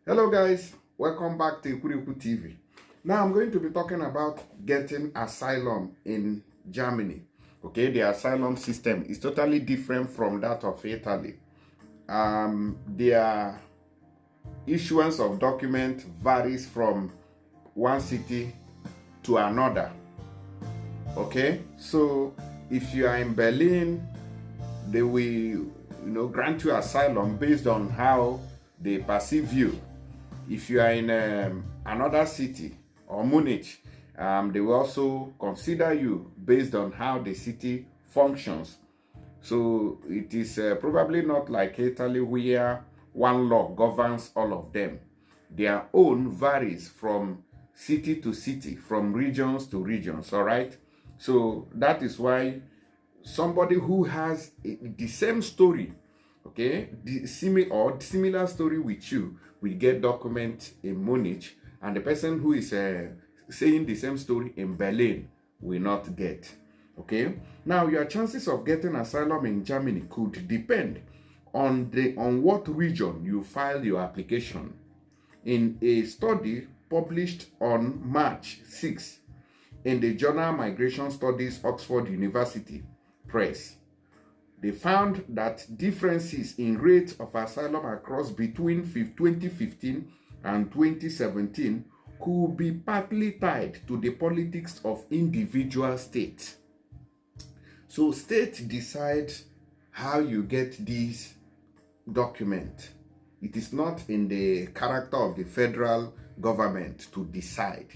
Hello guys, welcome back to Ikuriku TV. Now I'm going to be talking about getting asylum in Germany. Okay, the asylum system is totally different from that of Italy. Their issuance of document varies from one city to another. Okay, so if you are in Berlin, they will grant you asylum based on how they perceive you. If you are in another city or Munich, they will also consider you based on how the city functions. So it is probably not like Italy where one law governs all of them. Their own varies from city to city, from regions to regions, all right? So that is why somebody who has the same story, okay, the similar story with you will get document in Munich, and the person who is saying the same story in Berlin will not get. Okay, now your chances of getting asylum in Germany could depend on what region you file your application. In a study published on March 6 in the journal Migration Studies, Oxford University Press, they found that differences in rates of asylum across between 2015 and 2017 could be partly tied to the politics of individual states. So state decides how you get these documents. It is not in the character of the federal government to decide.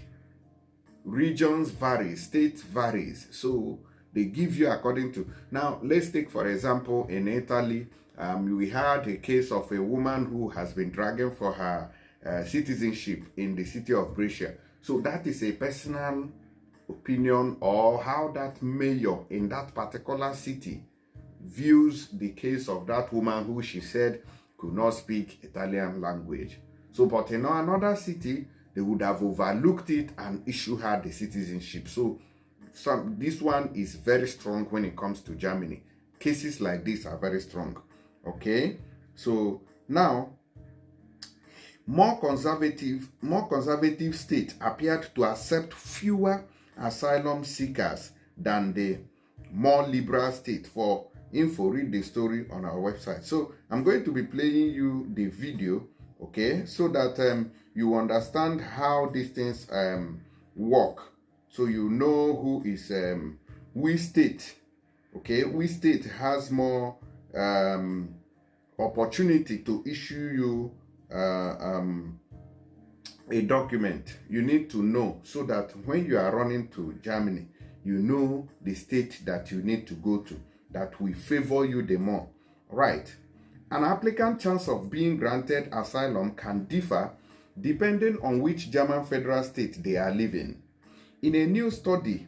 Regions vary, states varies. So they give you according to. Now, let's take, for example, in Italy, we had a case of a woman who has been dragging for her citizenship in the city of Brescia. So that is a personal opinion, or how that mayor in that particular city views the case of that woman who she said could not speak Italian language. So, but in another city, they would have overlooked it and issued her the citizenship. So this one is very strong when it comes to Germany. Cases like this are very strong. Okay, so now more conservative states appeared to accept fewer asylum seekers than the more liberal state. For info, read the story on our website. So I'm going to be playing you the video, okay, so that you understand how these things work. So you know who is which state, okay? Which state has more opportunity to issue you a document. You need to know, so that when you are running to Germany, you know the state that you need to go to that will favor you the more, right? An applicant's chance of being granted asylum can differ depending on which German federal state they are living. In a new study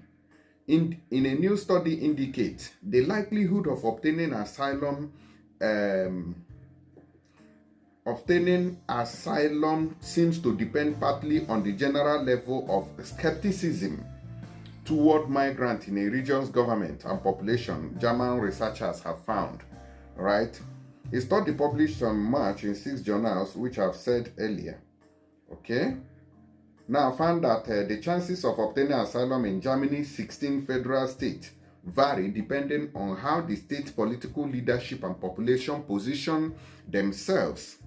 indicates the likelihood of obtaining asylum seems to depend partly on the general level of skepticism toward migrants in a region's government and population, German researchers have found, right? A study published on March in 6 journals, which I've said earlier, okay, now found that the chances of obtaining asylum in Germany's 16 federal states vary depending on how the state's political leadership and population position themselves,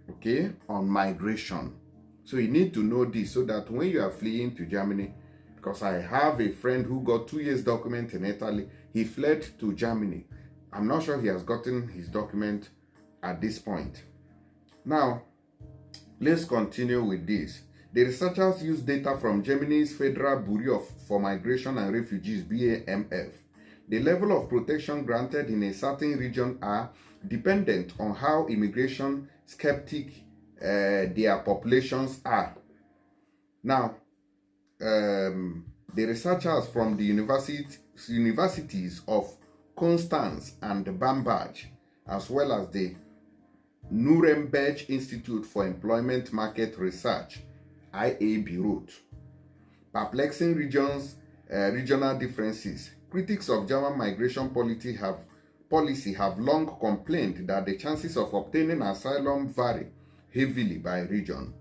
okay, on migration. So you need to know this, so that when you are fleeing to Germany, because I have a friend who got 2 years document in Italy, he fled to Germany. I'm not sure he has gotten his document at this point. Now, let's continue with this. The researchers used data from Germany's Federal Bureau for Migration and Refugees, BAMF. The level of protection granted in a certain region are dependent on how immigration skeptic their populations are. Now, the researchers from the universities of Constance and Bamberg, as well as the Nuremberg Institute for Employment Market Research, IAB, wrote, perplexing regional differences. Critics of German migration policy have long complained that the chances of obtaining asylum vary heavily by region.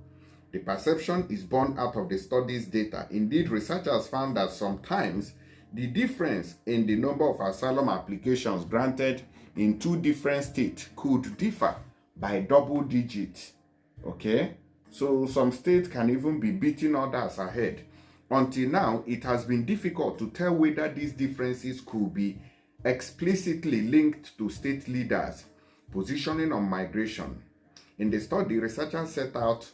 The perception is born out of the study's data. Indeed, researchers found that sometimes the difference in the number of asylum applications granted in two different states could differ by double digits. Okay? So some states can even be beating others ahead. Until now, it has been difficult to tell whether these differences could be explicitly linked to state leaders' positioning on migration. In the study, researchers set out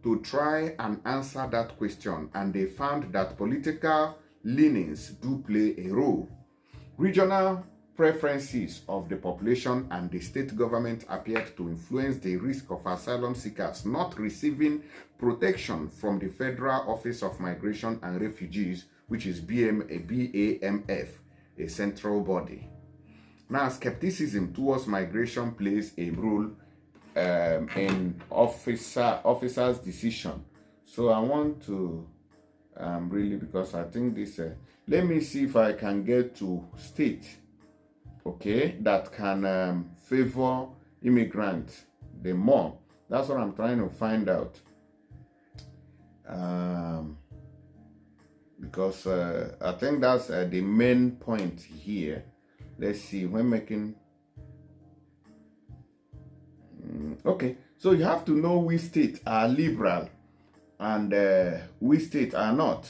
to try and answer that question, and they found that political leanings do play a role. Regional preferences of the population and the state government appeared to influence the risk of asylum seekers not receiving protection from the Federal Office of Migration and Refugees, which is BAMF, a central body. Now, skepticism towards migration plays a role in officers' decision. So I want to really, because I think this, let me see if I can get to state, okay, that can favor immigrants the more. That's what I'm trying to find out. Because I think that's the main point here. Let's see, when making... okay, so you have to know which states are liberal and which states are not.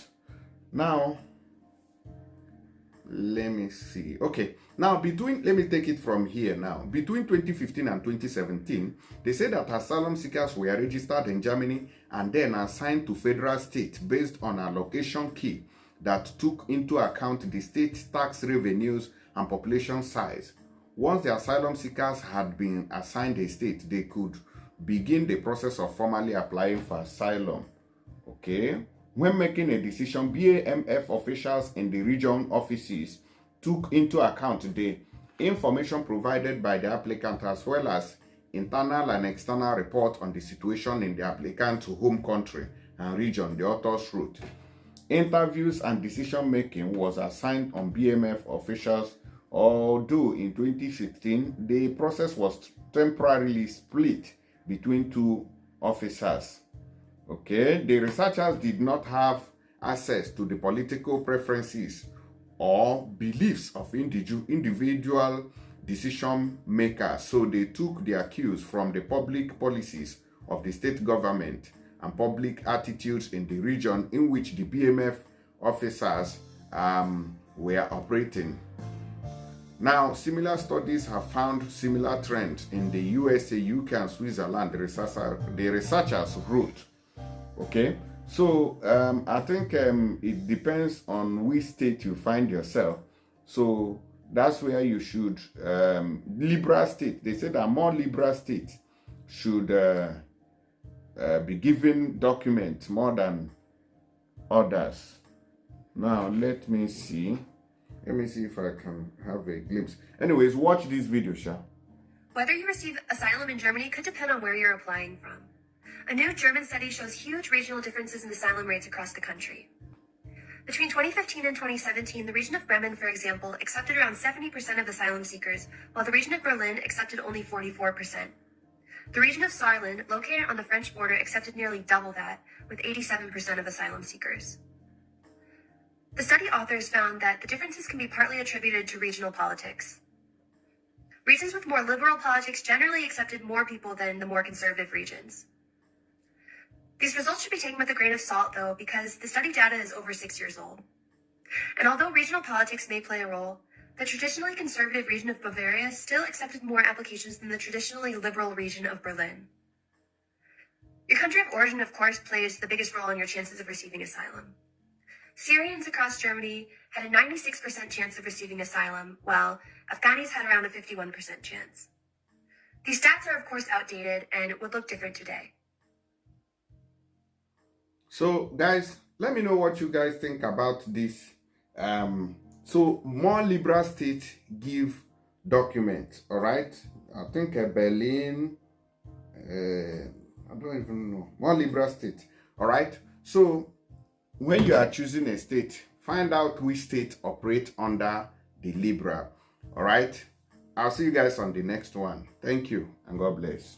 Now, let me see. Okay, now let me take it from here now. Between 2015 and 2017, they say that asylum seekers were registered in Germany and then assigned to federal states based on a allocation key that took into account the state's tax revenues and population size. Once the asylum seekers had been assigned a state, they could begin the process of formally applying for asylum. Okay? When making a decision, BAMF officials in the region offices took into account the information provided by the applicant as well as internal and external report on the situation in the applicant's home country and region the authors wrote. Interviews and decision-making was assigned on BAMF officials, although in 2016, the process was temporarily split between two officers. Okay, the researchers did not have access to the political preferences or beliefs of individual decision makers, so they took their cues from the public policies of the state government and public attitudes in the region in which the BAMF officers were operating. Now, similar studies have found similar trends in the USA, UK, and Switzerland, the researchers wrote. Okay, so I think it depends on which state you find yourself. So that's where you should, liberal state, they say that more liberal states should be given documents more than others. Now, let me see if I can have a glimpse. Anyways, watch this video, Sha. Whether you receive asylum in Germany could depend on where you're applying from. A new German study shows huge regional differences in asylum rates across the country. Between 2015 and 2017, the region of Bremen, for example, accepted around 70% of asylum seekers, while the region of Berlin accepted only 44%. The region of Saarland, located on the French border, accepted nearly double that, with 87% of asylum seekers. The study authors found that the differences can be partly attributed to regional politics. Regions with more liberal politics generally accepted more people than the more conservative regions. These results should be taken with a grain of salt, though, because the study data is over 6 years old. And although regional politics may play a role, the traditionally conservative region of Bavaria still accepted more applications than the traditionally liberal region of Berlin. Your country of origin, of course, plays the biggest role in your chances of receiving asylum. Syrians across Germany had a 96% chance of receiving asylum, while Afghanis had around a 51% chance. These stats are, of course, outdated and would look different today. So, guys, let me know what you guys think about this. So, more liberal states give documents, all right? I think Berlin, I don't even know. More liberal states, all right? So, when you are choosing a state, find out which state operate under the liberal, all right? I'll see you guys on the next one. Thank you, and God bless.